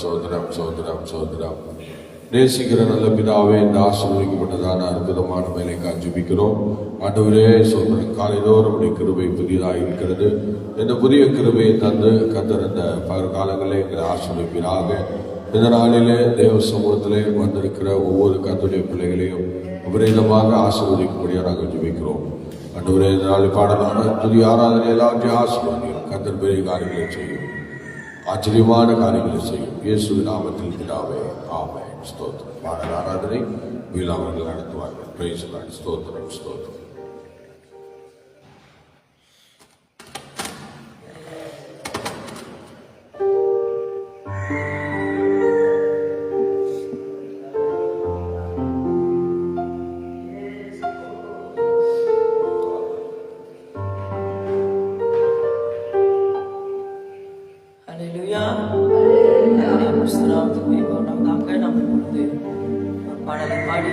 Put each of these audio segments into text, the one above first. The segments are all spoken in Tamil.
சோதரம் சோதரம் சோதரம். நேசிக்கிற நல்ல பிதாவே, இந்த ஆசீர்வதிக்கப்பட்டதான அற்புதமான வேலைக்காக ஜெபிக்கிறோம். ஆண்டவரே சோதரம், காலைதோறும் உடைய கிருபை புதிதாக இருக்கிறது. இந்த புதிய கிருபையை தந்து கர்த்தர் இந்த பகற்காலங்களே எங்களை ஆசீர்வதிப்பீராக. இந்த நாளிலே தேவ சமூகத்திலே வந்திருக்கிற ஒவ்வொரு கர்த்தருடைய பிள்ளைகளையும் விபரீதமாக ஆசீர்வதிக்கும்படியாக நாங்கள் ஜெபிக்கிறோம். ஆண்டவரே, இந்த நாளில் பாடலான புதிய ஆராதனை எல்லாத்தையும் ஆசீர்வதியும். கர்த்தர் பெரிய காரியங்களை செய்யும், ஆச்சரியமான காரியங்களை செய்யும். இயேசுவின் நாமத்தில் பிதாவே, ஆமென். ஸ்தோத்திரம். பாடல் ஆராதனை அவர்கள் நடத்துவார்கள். Price the Lord. ஸ்தோத்திரம் ஸ்தோத்திரம். பாடலை பாடி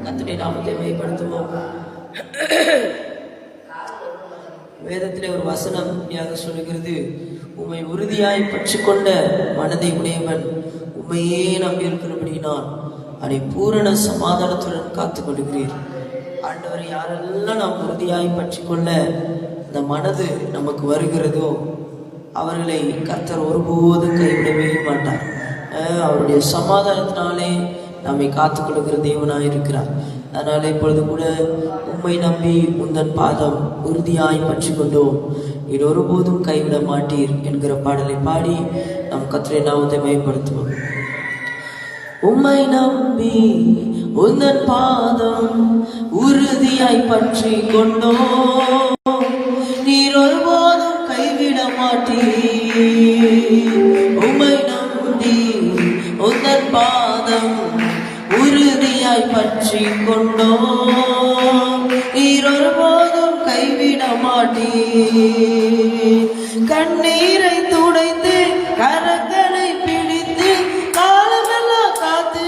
கர்த்தருடைய நாமத்தை மேம்படுத்துவோம். வேதத்திலே ஒரு வசனம் சொல்லுகிறது, உம்மை உறுதியாய் பற்றி கொண்ட மனதை உடையவன் உண்மையே நம்பியிருக்கிறபடியினால் அதை பூரண சமாதானத்துடன் காத்துக் கொள்கிறீர். ஆண்டவரை யாரெல்லாம் நாம் உறுதியாய் பற்றி கொள்ள இந்த மனது நமக்கு வருகிறதோ அவர்களை கர்த்தர் ஒருபோதும் கைவிடவே மாட்டார். அவருடைய சமாதானத்தினாலே நம்மை காத்துக் கொள்கிற தேவனாய் இருக்கிறார். அதனால இப்பொழுது கூட உம்மை நம்பி உந்தன் பாதம் உறுதியாய் பற்றி கொண்டோம், இது ஒருபோதும் கைவிட மாட்டீர் என்கிற பாடலை பாடி நம் கர்த்தருடைய நாமத்தை மேம்படுத்துவோம். உம்மை நம்பி உந்தன் பாதம் உறுதியாய் பற்றி கொண்டோம், நீர் ஒருபோதும் கைவிட மாட்டீர். உம்மை நம்பி உந்தன் பாதம் உறுதியாய் பற்றி கொண்டோம், நீர் ஒருபோதும் கைவிட மாட்டீர். கண்ணீரை துடைத்து கரங்களை பிடித்து காலமெல்லாம் காத்து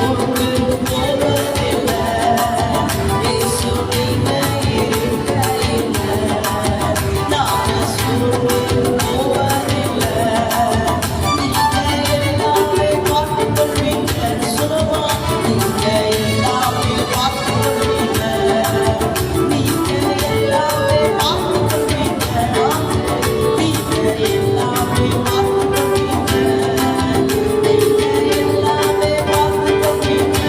சூழ்ந்து போவதில்லை. இயேசு நீங்க இருக்கையில நாங்க சூழ்ந்து போவதில்லை. நீங்க எல்லாமே பார்த்துக்கொள்வீங்க. சுலபமா நீங்க எல்லாமே பார்த்துக்கொள்வீங்க. நீங்க எல்லாமே பார்த்துக்கொள்வீங்க. நீங்க எல்லாமே பார்த்துக்கொள்வீங்க. நீங்க எல்லாமே பார்த்துக்கொள்வீங்க.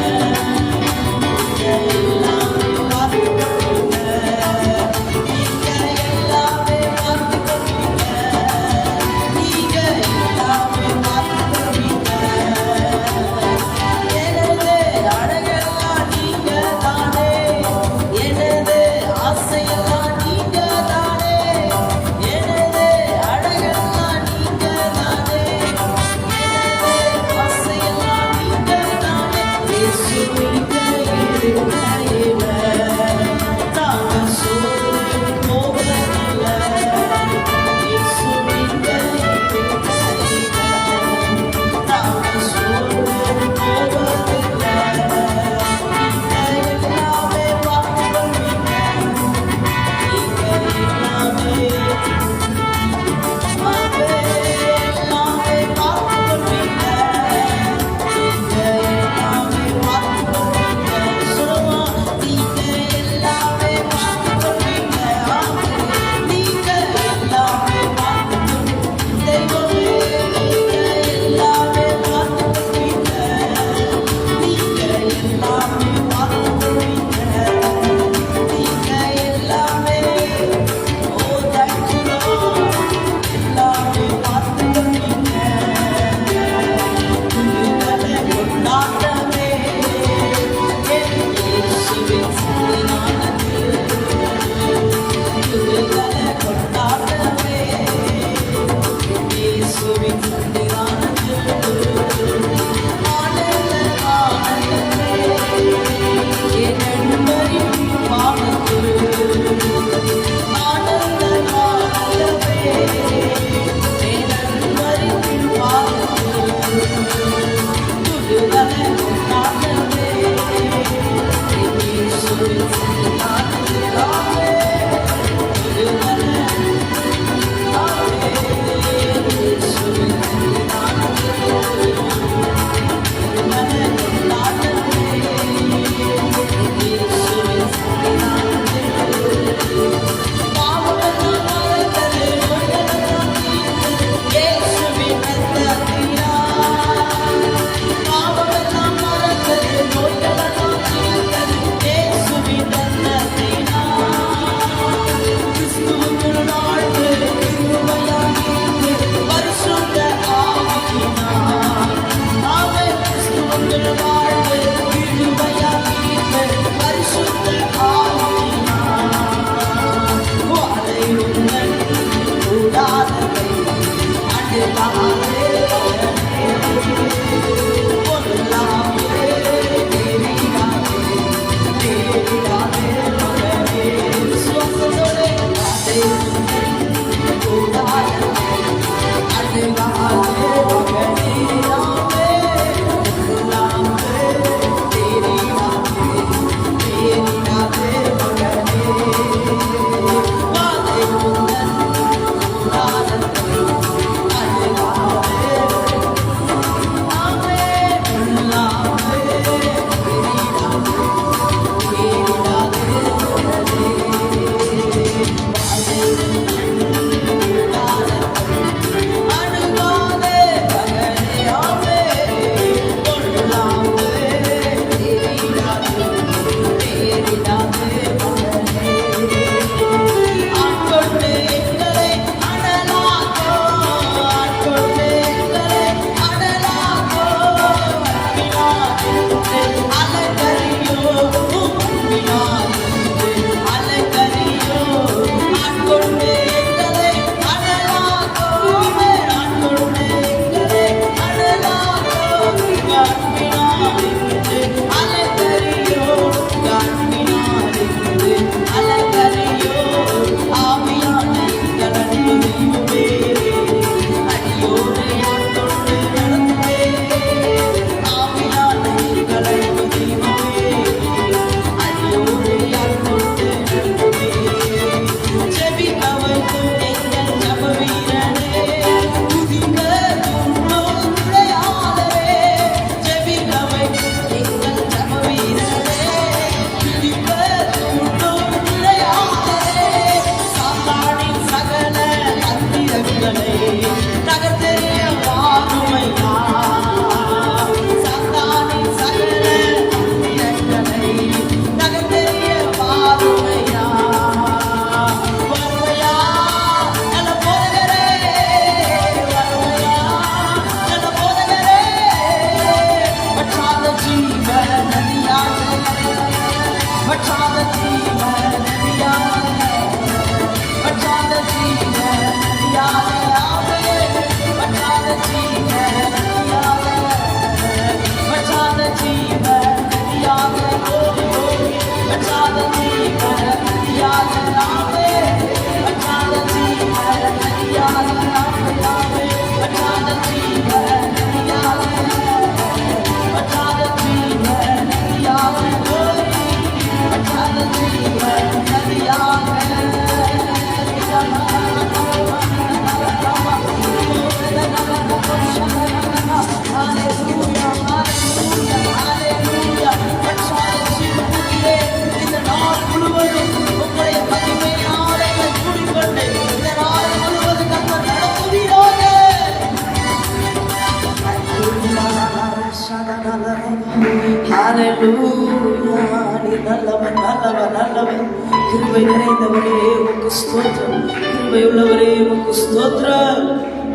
ஹalleluya. நீ நல்லவர் நல்லவர் நல்லவர். கிருபை நிறைந்தவரே உமக்கு ஸ்தோத்திரம். கிருபை உள்ளவரே உமக்கு ஸ்தோத்திரம்.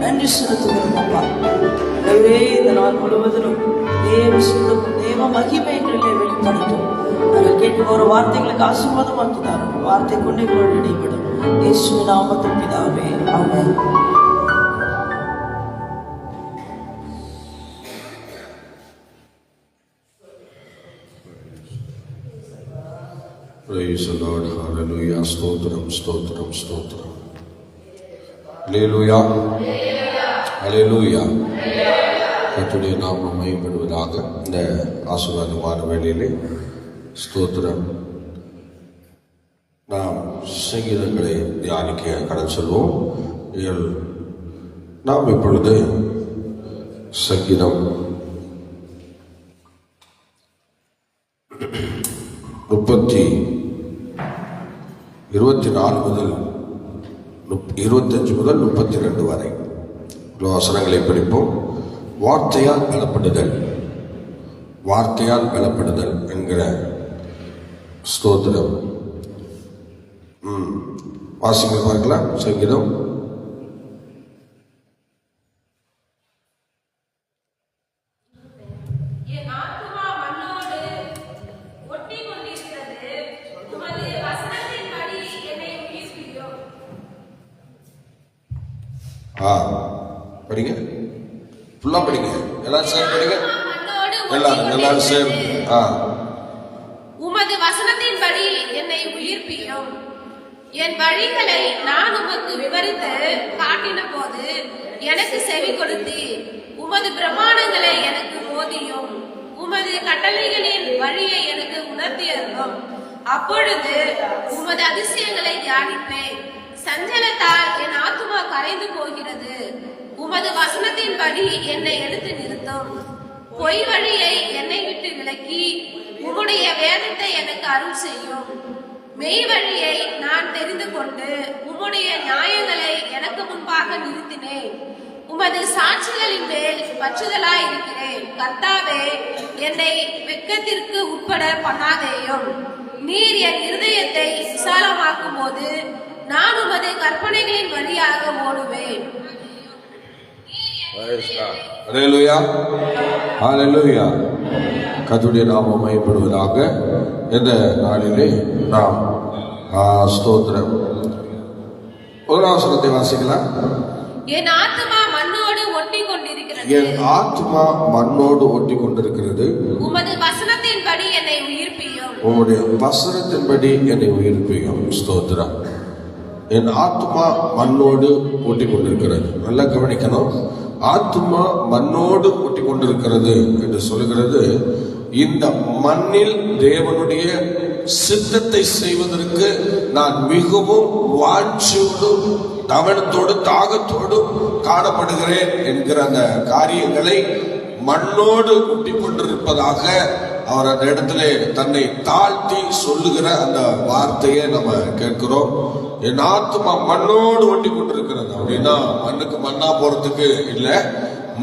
நன்றி செலுத்துகிறோம் அப்பா. ஆண்டவரே, இந்த நாள் முழுவதிலும் தேவ சுத்தம் தேவ மகிமைகளிலே வெளிப்படுத்தும். நாங்கள் கேட்க போகிற வார்த்தைகளுக்கு ஆசீர்வாதமாக்கி தாரும். வார்த்தை கொண்டு எங்களோடு இடைப்படும். இயேசுவின் நாமத்தில் பிதாவே, ஆமென். Praise the Lord. Hallelujah. ஸ்தோத்திரம் ஸ்தோத்திரம் ஸ்தோத்திரம். Hallelujah. Hallelujah. கர்த்தருடைய நாமம் மகிமைப்படுவதாக. இந்த ஆசீர்வாதமான வேளையிலே ஸ்தோத்திரம். நாம் சங்கீதங்களை தியானிக்க கடந்து செல்வோம். நாம் இப்பொழுது சங்கீதம் 24 முதல் 25 முதல் 32 வரை வசனங்களை படிப்போம். வார்த்தையால் பலப்படுதல், வார்த்தையால் பலப்படுதல் என்கிற ஸ்தோத்திரம். வாசிங்கள் பார்க்கலாம். சங்கீதம் படிங்க, ஃபுல்லா படிங்க, எல்லாரும் சேர்ந்து படிங்க, எல்லாரும் சேர்ந்து. உமது வசனத்தின்படி என்னை உயிர்ப்பியும். என் வழிகளை நான் உமக்கு விவரித்து காட்டின போது எனக்கு செவி கொடுத்தி. உமது பிரமாணங்களை எனக்கு போதியும். உமது கட்டளைகளின் வழியை எனக்கு உணர்த்தியருளும். அப்பொழுது உமது அதிசயங்களை தியானிப்பேன். சஞ்சலத்தால் என் ஆத்துமா கரைந்து போகிறது. உமது வசனத்தின்படி என்னை எடுத்து நிறுத்தும். பொய் வழியை என்னை விட்டு விலக்கி உம்முடைய வேதத்தை எனக்கு அருள் செய்யும். மெய் வழியை நான் தெரிந்து கொண்டு உம்முடைய நியாயங்களை எனக்கு முன்பாக நிறுத்தினேன். உமது சாட்சிகளின் மேல் பற்றுதலாய் இருக்கிறேன். கர்த்தாவே, என்னை வெட்கத்திற்கு உட்பட பண்ணாதேயும். நீர் என் இருதயத்தை விசாலமாக்கும் போது நான் உமது கற்பனைகளின் வழியாக ஓடுவேன். ஹல்லேலூயா, ஹல்லேலூயா. கர்த்தருடைய நாமம் மகிமைப்படுவதாக. இந்த நாளிலே நாம் ஸ்தோத்திரம். முதலாவது வசனத்தை வாசிக்கலாம். என் ஆத்துமா மண்ணோடு ஒட்டி கொண்டிருக்கிறது. என் ஆத்துமா மண்ணோடு ஒட்டி கொண்டிருக்கிறது. உமது வசனத்தின்படி என்னை உயிர்ப்பியும். உம்முடைய வசனத்தின்படி என்னை உயிர்ப்பியும். ஸ்தோத்திரம். என் ஆத்துமா மண்ணோடு ஒட்டி கொண்டிருக்கிறது. நல்லா கவனிக்கணும். ஆத்துமா மண்ணோடு ஒட்டி கொண்டிருக்கிறது என்று சொல்லுகிறது. இந்த மண்ணில் தேவனுடைய சித்தத்தை செய்வதற்கு நான் மிகவும் வாஞ்சோடும் கவனத்தோடு தாகத்தோடும் காணப்படுகிறேன் என்கிற அந்த காரியங்களை மண்ணோடு ஒட்டி கொண்டிருப்பதாக அவர் அந்த இடத்துல தன்னை தாழ்த்தி சொல்லுகிற அந்த வார்த்தையை நம்ம கேட்கிறோம். என் ஆத்துமா மண்ணோடு ஒட்டி கொண்டிருக்கிறது. அப்படின்னா மண்ணுக்கு மண்ணா போறதுக்கு இல்ல,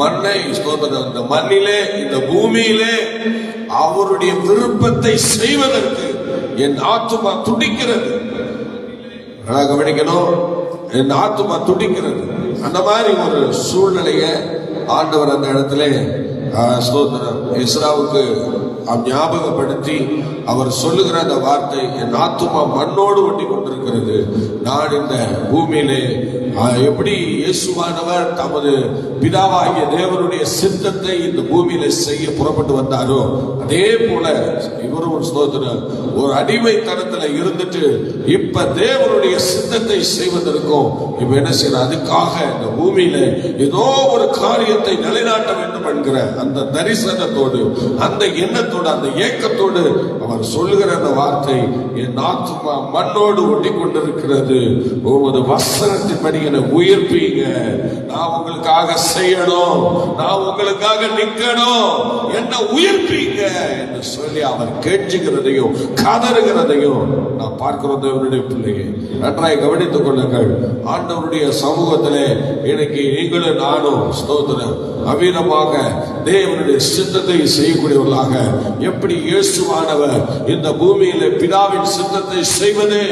மண்ணை இந்த மண்ணிலே இந்த பூமியிலே அவருடைய விருப்பத்தை செய்வதற்கு என் ஆத்துமா துடிக்கிறது. கவனிக்கணும். என் ஆத்துமா துடிக்கிறது. அந்த மாதிரி ஒரு சூழ்நிலைய ஆண்டவர் அந்த இடத்துல இஸ்ராவுக்கு ஞாபகப்படுத்தி அவர் சொல்லுகிற அந்த வார்த்தை, என் ஆத்துமா மண்ணோடு ஒட்டி கொண்டிருக்கிறது. நான் இந்த பூமியிலே எப்படி இயேசுவானவர் தமது பிதாவாகிய தேவனுடைய சித்தத்தை இந்த பூமியில செய்ய புறப்பட்டு வந்தாரோ, அதே போல இவரும் ஒரு அடிமைத்தனத்துல இருந்துட்டு இப்ப தேவனுடைய சித்தத்தை செய்வதற்கும் இப்ப என்ன செய்யற, அதுக்காக இந்த பூமியில ஏதோ ஒரு காரியத்தை நிலைநாட்ட வேண்டும் என்கிற அந்த தரிசனத்தோடு, அந்த எண்ணத்தோடு, அந்த ஏக்கத்தோடு அவர் சொல்லுகிற அந்த வார்த்தை, என் ஆத்துமா மண்ணோடு ஒட்டி கொண்டிருக்கிறது. உமது வசனத்தின்படி என்னை உயிர்ப்பீங்க. நான் உங்களுக்காக செய்யணும், நான் உங்களுக்காக நிக்கணும், என்ன உயிர்ப்பீங்க என்று சொல்லி அவர் கேட்சுகிறதையும் கதறுகிறதையும் நான் பார்க்கிறோம். தேவனுடைய பிள்ளையை நன்றாய் கவனித்துக் கொள்ளுங்கள். ஆண்டவருடைய சமூகத்திலே இன்னைக்கு நீங்களும் நானும் ஸ்தோத்திரம் அபீனமாக தேவனுடைய சித்தத்தை செய்யக்கூடியவர்களாக எப்படி இயேசுவானவர் இந்த பூமியில பிதாவின் சித்தத்தை செய்வதே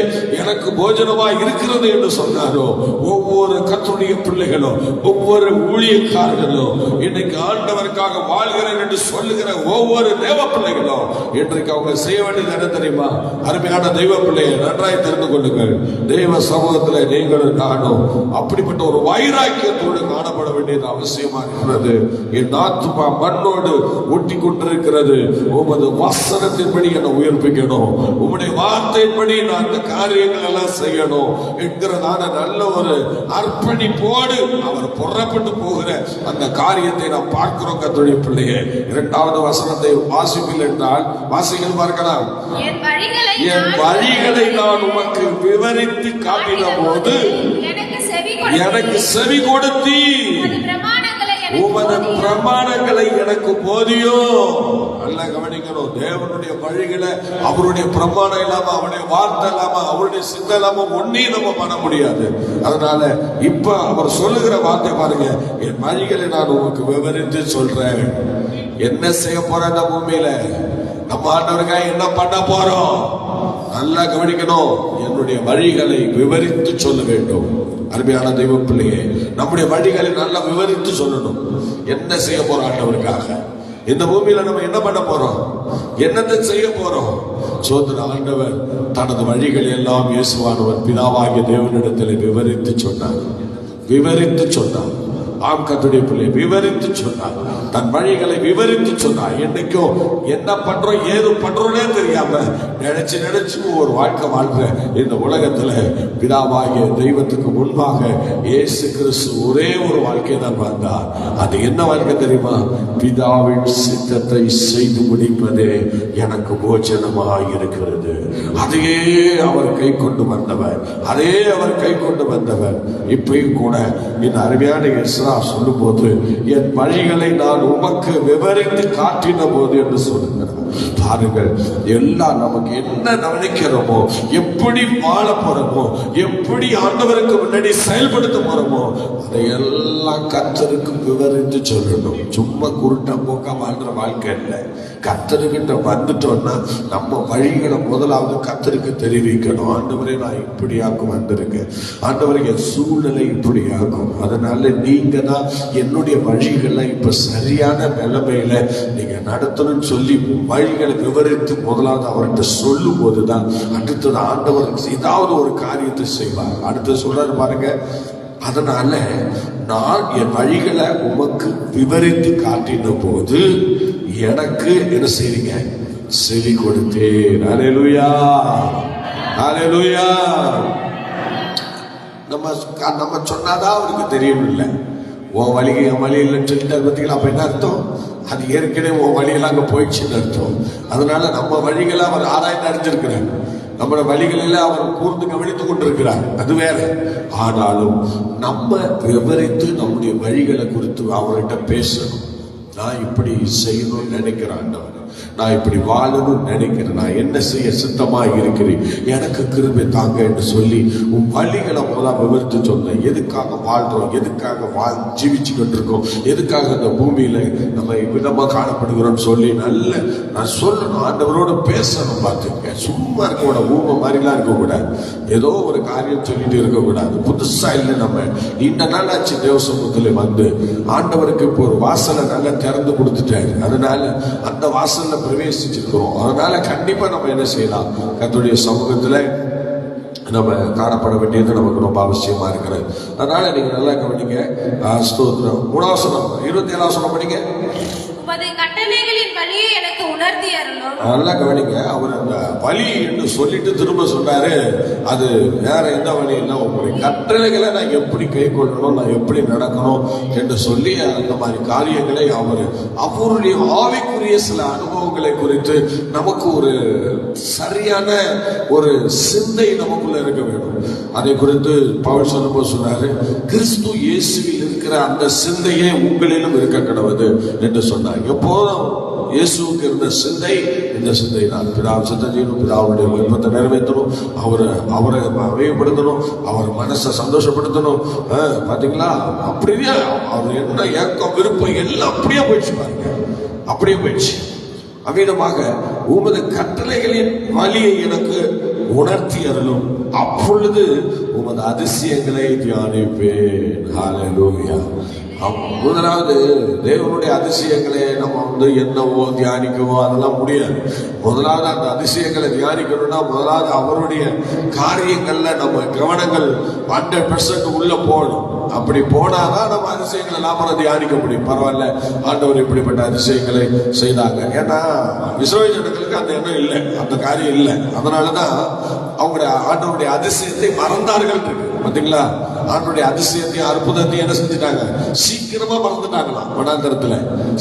எனக்கு போஜனமாய் இருக்கிறது என்று சொன்னாரோ, ஒவ்வொரு கர்த்தருடைய பிள்ளைகளும் ஒவ்வொரு ஊழியக்காரர்களும் இன்னைக்கு ஆண்டவருக்காக வாழ்கிறேன் என்று சொல்லுகிற ஒவ்வொரு தேவ பிள்ளைகளும் இன்றைக்கு அவங்க செய்ய வேண்டியது என்ன தெரியுமா? அருமையான தெய்வ பிள்ளையை நன்றாய் தெரிந்து கொள்ளுங்கள். தெய்வ சமூகத்தில் நீங்களும் நானும் அப்படிப்பட்ட ஒரு வைராக்கியத்தோடு காணப்பட வேண்டியது அவசியமா இருக்கிறது. என் ஆத்துமா மண்ணோடு ஒட்டி கொண்டிருக்கிறது. உமது வசனத்தின்படி என்னை உயிர்ப்பிக்கணும், உம்முடைய வார்த்தையின்படி நான் அந்த காரியங்கள் எல்லாம் செய்யணும் என்கிறதான நல்ல ஒரு அர்ப்பணிப்போடு அவர் புறப்பட்டு போகிற அந்த காரியத்தை நாம் பார்க்கிறோம். கர்த்தருடைய பிள்ளையே, இரண்டாவது வசனத்தை வாசிப்பில் என்றால் வாசிகள் பார்க்கலாம். என் வழிகளை நான் உமக்கு விவரித்து காட்டின போது எனக்கு செவி கொடுத்தி உமது பிரமாணங்களை எனக்கு போதியோ. நல்லா கவனிக்கணும். தேவனுடைய வழிகளை, அவருடைய பிரமாணம் இல்லாம, அவருடைய வார்த்தை இல்லாம, அவருடைய சிந்தை இல்லாம ஒன்னையும் நம்ம பண்ண முடியாது. அதனால இப்ப அவர் சொல்லுகிற வார்த்தை பாருங்க, என் வழிகளை நான் உனக்கு விவரித்து சொல்றேன். என்ன செய்ய போற இந்த பூமியில, நம்ம ஆண்டவருக்காக என்ன பண்ண போறோம், நல்லா கவனிக்கணும். என்னுடைய வழிகளை விவரித்து சொல்ல வேண்டும். அருமையான தெய்வ பிள்ளையே, நம்முடைய வழிகளை நல்லா விவரித்து சொல்லணும். என்ன செய்ய போறோம் ஆண்டவருக்காக, இந்த பூமியில நம்ம என்ன பண்ண போறோம், என்னத்தை செய்ய போறோம். சோதர ஆண்டவர் தனது வழிகளை எல்லாம் இயேசுவானவர் பிதாவாகிய தேவனிடத்தில் விவரித்து சொன்னார். விவரித்து சொன்னார். ஆம் கர்த்தருடைய பிள்ளை, விவரித்து சொன்னார். தன் வழிகளை விவரித்து சொன்னார். என்னைக்கும் என்ன பண்றோம் ஏது பண்றோன்னே தெரியாம நினைச்சு ஒரு வாழ்க்கை வாழ்ற இந்த உலகத்துல பிதாவாகிய தெய்வத்துக்கு முன்பாக இயேசு கிறிஸ்து ஒரே ஒரு வாழ்க்கை தான் வாழ்ந்தார். அது என்ன வாழ்க்கை தெரியுமா? பிதாவின் சித்தத்தை செய்து முடிப்பதே எனக்கு போஜனமாக இருக்கிறது. அதையே அவர் கை கொண்டு வந்தவர், அதே அவர் கை கொண்டு வந்தவர். இப்பயும் கூட இந்த அருமையான இஸ்ரா சொல்லும் போது, என் வழிகளை நான் உமக்கு விவரித்து காட்டின போது என்று சொல்லுகிறார். பாருங்கள், எல்லாம் நமக்கு என்ன நினைக்கிறோமோ, எப்படி வாழ போறோமோ, எப்படி ஆண்டவருக்கு முன்னாடி செயல்படுத்த போறோமோ, அதையெல்லாம் கர்த்தருக்கு விவரித்து சொல்லணும். சும்மா குருட்ட போக்கா வாழ்ற வாழ்க்கை இல்லை. கர்த்தர்கிட்ட வந்துட்டோம்னா நம்ம வழிகளை முதலாவது கர்த்தருக்கு தெரிவிக்கணும். ஆண்டவரே, நான் இப்படியாக்கும் வந்திருக்கேன், ஆண்டவரே என் சூழ்நிலை இப்படியாக்கும், அதனால நீங்க தான் என்னுடைய வழிகளை இப்ப சரியான நிலைமையில நீங்க நடத்தணும்னு சொல்லி வழிகளை விவரித்து முதலாவது அவர்கிட்ட சொல்லும் போதுதான் அடுத்தது ஆண்டவர் ஏதாவது ஒரு காரியத்தை செய்வார். அடுத்து சொல்றாரு பாருங்க, அதனால நான் என் வழிகளை உமக்கு விவரித்து காட்டின போது எனக்கு என்ன செய்றீங்க, செவி கொடுத்தேன். அல்லேலூயா, அல்லேலூயா. நம்ம சொன்னாதான் அவருக்கு தெரியும். இல்லை உன் வழி என் வழி இல்லைன்னு சொல்லிட்டு பார்த்தீங்களா, அப்ப என்ன அர்த்தம்? அது ஏற்கனவே உன் வழியெல்லாம் அங்கே போயிடுச்சுன்னு அர்த்தம். அதனால நம்ம வழிகளை அவர் ஆராய்ந்து அறிஞ்சிருக்கிறார். நம்மளோட வழிகளில் அவர் கூர்ந்து கவனித்துக் கொண்டிருக்கிறார், அது வேற. ஆனாலும் நம்ம விவரித்து நம்முடைய வழிகளை குறித்து அவர்கிட்ட பேசணும். நான் இப்படி செய்யணும்னு நினைக்கிறேன், நான் இப்படி வாழணும்னு நினைக்கிறேன், நான் என்ன செய்ய சித்தமாக இருக்கிறேன், எனக்கு கிருபை தாங்க என்று சொல்லி உன் வழிகளை முதல்ல விவரித்து சொன்னேன். எதுக்காக வாழ்றோம், எதுக்காக ஜீவிச்சுக்கிட்டு இருக்கோம், எதுக்காக இந்த பூமியில நம்ம விதமா காணப்படுகிறோம்னு சொல்லி நான் சொல்லணும். ஆண்டவரோட பேசணும். பார்த்துக்க, சும்மா இருக்கக்கூடாது, ஊமை மாதிரிலாம் இருக்கக்கூடாது, ஏதோ ஒரு காரியம் சொல்லிட்டு இருக்கக்கூடாது. புதுசா இல்லை, நம்ம இந்த நாள் ஆச்சு தேவ சமூகத்தில் வந்து ஆண்டவருக்கு இப்போ ஒரு வாசலை நல்லா திறந்து கொடுத்துட்டாரு. அதனால அந்த வாசல்ல பிரவேசிச்சிருக்கிறோம். அதனால கண்டிப்பா நம்ம என்ன செய்யலாம், கர்த்தருடைய சமூகத்துல நம்ம காணப்பட வேண்டியது நமக்கு ரொம்ப அவசியமா இருக்கிறது. அதனால நீங்க நல்லா கவனிங்க. ஸ்தோத்திரம். 3ஆம் வசனம் 27ஆம் வசனம் படிங்க. நல்லா கவனிங்க. அவர் அந்த வழி என்று சொல்லிட்டு திரும்ப சொல்றாரு, அது வேற எந்த வழி இல்லை, உங்களுடைய கட்டளைகளை நான் எப்படி கை கொள்ளணும், நான் எப்படி நடக்கணும் என்று சொல்லி அந்த மாதிரி காரியங்களை அவருடைய ஆவிக்குரிய சில அனுபவங்களை குறித்து நமக்கு ஒரு சரியான ஒரு சிந்தை நமக்குள்ள இருக்க வேண்டும். அதை குறித்து பவுல் சொல்லும்போது சொன்னாரு, கிறிஸ்து இயேசுவில் இருக்கிற அந்த சிந்தையே உங்களிலும் இருக்க கடவுது என்று சொன்னார். எப்போதும் இயேசுவுக்கு இருந்த சிந்தை இந்த சிந்தை தான். பிதாவை சித்தம் செய்யணும், பிதாவுடைய விருப்பத்தை நிறைவேற்றணும், அவரை மேம்படுத்தணும், அவர் மனசை சந்தோஷப்படுத்தணும். பாத்தீங்களா, அப்படியே அவர் என்ன ஏக்கம் விருப்பம் எல்லாம் அப்படியே போயிடுச்சு பாருங்க, அப்படியே போயிடுச்சு. அவ்விதமாக உமது கட்டளைகளின் வழியை எனக்கு உணர்த்தி அருளும், அப்பொழுது உமது அதிசயங்களை தியானிப்பேன். ஹல்லேலூயா. முதலாவது தேவனுடைய அதிசயங்களை நம்ம என்னவோ தியானிக்கவோ அதெல்லாம் முடியாது. முதலாவது அந்த அதிசயங்களை தியானிக்கணும்னா முதலாவது அவருடைய காரியங்கள்ல நம்ம கவனங்கள் 100% உள்ள போகணும். அப்படி போனாதான் நம்ம அதிசயங்களை எல்லாம் தியானிக்க முடியும். பரவாயில்ல, ஆண்டவர் இப்படிப்பட்ட அதிசயங்களை செய்தாங்க. ஏன்னா இஸ்ரவேல் ஜனங்களுக்கு அந்த எண்ணம் இல்லை, அந்த காரியம் இல்லை. அதனாலதான் அவங்க ஆண்டவருடைய அதிசயத்தை மறந்தார்கள். பாத்தீங்களா, ஆண்டவருடைய அதிசயத்தையும் அற்புதத்தையும் என்ன செஞ்சுட்டாங்க, சீக்கிரமா மறந்துட்டாங்களாம். வனாந்தரத்துல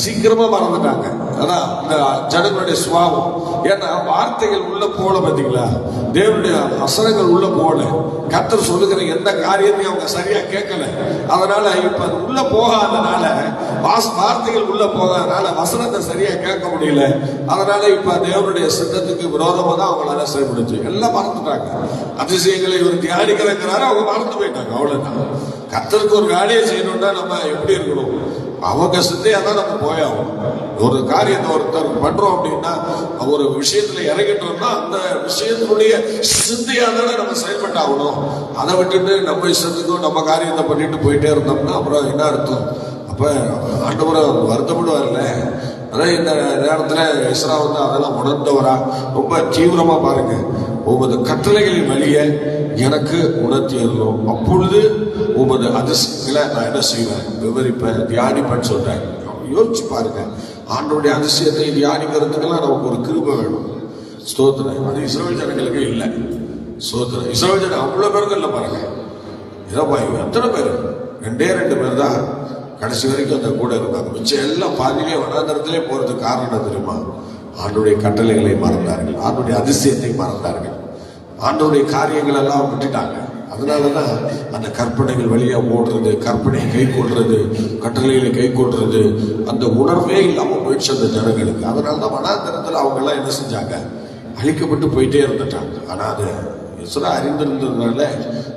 சீக்கிரமா மறந்துட்டாங்க. அதான் இந்த ஜனங்களுடைய சுபாவம். ஏன்னா வார்த்தைகள் உள்ள போல, பாத்தீங்களா, தேவனுடைய வசனங்கள் உள்ள போல, கர்த்தர் சொல்லுகிற எந்த காரியத்தையும் அவங்க சரியா கேட்கல. அதனால இப்ப அது உள்ள போகாதனால, வார்த்தைகள் உள்ள போகாதனால வசனத்தை சரியா கேட்க முடியல. அதனால இப்ப தேவனுடைய சித்தத்துக்கு விரோதமா தான் அவங்களால செயல்படுச்சு. எல்லாம் மறந்துட்டாங்க. அதிசயங்களை இவர் தியானிக்கிறேங்கிறாரு, அவங்க மறந்து போயிட்டாங்க. அவ்வளவுதான். கர்த்தருக்கு ஒரு வேலையை செய்யணும்னா நம்ம எப்படி இருக்கணும், அவங்க சிந்தையா தான் நம்ம போயாகும். ஒரு காரியத்தை ஒருத்தர் பண்றோம் அப்படின்னா, ஒரு விஷயத்துல இறங்கிட்டோம்னா அந்த விஷயத்தினுடைய சிந்தையா தானே நம்ம செயல்பட்டாகணும். அதை விட்டுட்டு நம்ம இஷ்டத்துக்கும் நம்ம காரியத்தை பண்ணிட்டு போயிட்டே இருந்தோம்னா அப்புறம் என்ன அர்த்தம்? அப்ப ஆண்டவரை வருத்தப்படுவார்ல. அதான் இந்த நேரத்துல இஸ்ரா அதெல்லாம் உணர்ந்தவரா ரொம்ப தீவிரமா பாருங்க, உமது கட்டளைகளின் வழியை எனக்கு உணர்த்தி அருளும், அப்பொழுது உமது அதிசயங்களை நான் என்ன செய்வேன், விவரிப்பேன், தியானிப்பேன்னு சொல்றேன். யோசிச்சு பாருங்க, ஆண்டவருடைய அதிசயத்தை தியானிக்கிறதுக்கெல்லாம் நமக்கு ஒரு கிருபை வேணும். ஸ்தோத்திரம். அது இஸ்ரவேல் ஜனங்களுக்கு இல்லை. ஸ்தோத்திரம். இஸ்ரவேல் ஜனம் அவ்வளவு பேருக்கு இல்லை பாருங்க. எத்தனை பேர்? 2 பேர் தான் கடைசி வரைக்கும் அந்த கூட இருந்தாங்க. மிச்சம் எல்லாம் பாதியிலே வனாந்தரத்திலே போறதுக்கு காரணம் தெரியுமா? ஆண்டவருடைய கட்டளைகளை மறந்தார்கள், ஆண்டவருடைய அதிசயத்தை மறந்தார்கள், ஆண்டவருடைய காரியங்கள் எல்லாம் விட்டுட்டாங்க. அதனாலதான் அந்த கற்பனைகள் வழியா ஓடுறது, கற்பனையை கை கொள்றது, கட்டளைகளை கை கொள்றது, அந்த உணர்வே இல்லாம போயிடுச்சு அந்த ஜனங்களுக்கு. அதனாலதான் வனாந்தரத்துல அவங்க எல்லாம் என்ன செஞ்சாங்க, அழிக்கப்பட்டு போயிட்டே இருந்துட்டாங்க. ஆனா அது இஸ்ரா அறிந்திருந்ததுனால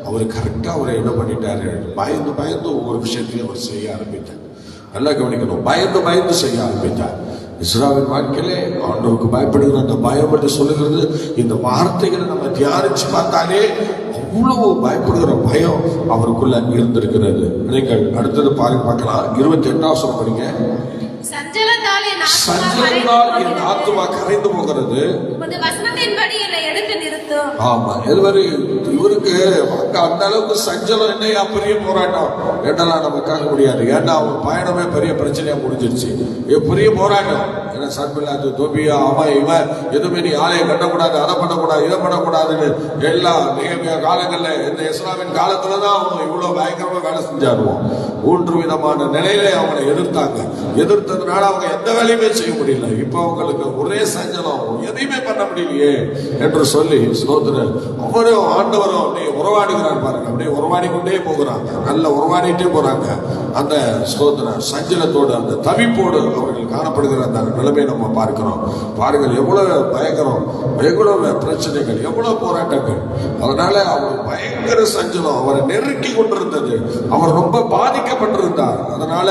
அவர் கரெக்டா அவரை என்ன பண்ணிட்டாரு, பயந்து பயந்து ஒவ்வொரு விஷயத்தையும் அவர் செய்ய ஆரம்பித்தார். நல்லா கவனிக்கணும், பயந்து பயந்து செய்ய ஆரம்பித்தார். இஸ்ராவின் வாழ்க்கையிலே ஆண்டவருக்கு பயப்படுகிற அந்த பயம் என்று சொல்லுகிறது. இந்த வார்த்தைகளை நம்ம தியானிச்சு பார்த்தாலே அவ்வளவு பயப்படுகிற பயம் அவருக்குள்ள இருந்திருக்கிறது. நீங்கள் அடுத்தது பார்க்கலாம். 28ஆம் வசனம் படிங்க. சஞ்சலத்தால் என் ஆத்துமா கரைந்து போகிறது, வசனத்தின்படி என்னை எடுத்து நிறுத்தும். ஆமா, இவருக்கு அந்த அளவுக்கு சஞ்சலம் என்னையா பெரிய போராட்டம் என்னெல்லாம் நமக்காக முடியாது. ஏன்னா அவங்க பயணமே பெரிய பிரச்சனையா முடிஞ்சிருச்சு. பெரிய போராட்டம். ஏன்னா சன்பில்லாது தொபியா அவன் இவன் எதுவுமே நீ ஆலயம் கட்டக்கூடாது, அதை பண்ணக்கூடாது, இதை பண்ணக்கூடாதுன்னு எல்லா மிக காலங்கள்ல இந்த இஸ்லாமின் காலத்துலதான் அவங்க இவ்வளவு பயங்கரமா வேலை செஞ்சாருவோம். 3 விதமான நிலையில அவங்களை எதிர்த்தாங்க. எதிர்த்ததுனால அவங்க எந்த வேலையுமே செய்ய முடியல. இப்ப அவங்களுக்கு ஒரே சஞ்சலம், எதையுமே பண்ண முடியலையே என்று சொல்லி ஸ்தோத்திரம். அவரும் ஆண்டவரும் அப்படியே உறவாடுகிறார் பாருங்க. அப்படியே உறவாடி கொண்டே போகிறாங்க, நல்ல உறவாடிட்டே போறாங்க. அந்த ஸ்தோத்திரம் சஞ்சலத்தோடு, அந்த தவிப்போடு அவர்கள் காணப்படுகிற அந்த நிலைமை நம்ம பார்க்கிறோம். பாருங்கள், எவ்வளவு பயங்கரம், எவ்வளவு பிரச்சனைகள், எவ்வளவு போராட்டங்கள். அதனால அவர் பயங்கர சஞ்சலம் அவரை நெருக்கி கொண்டிருந்தது. அவர் ரொம்ப பாதிக்கப்பட்டிருந்தார். அதனால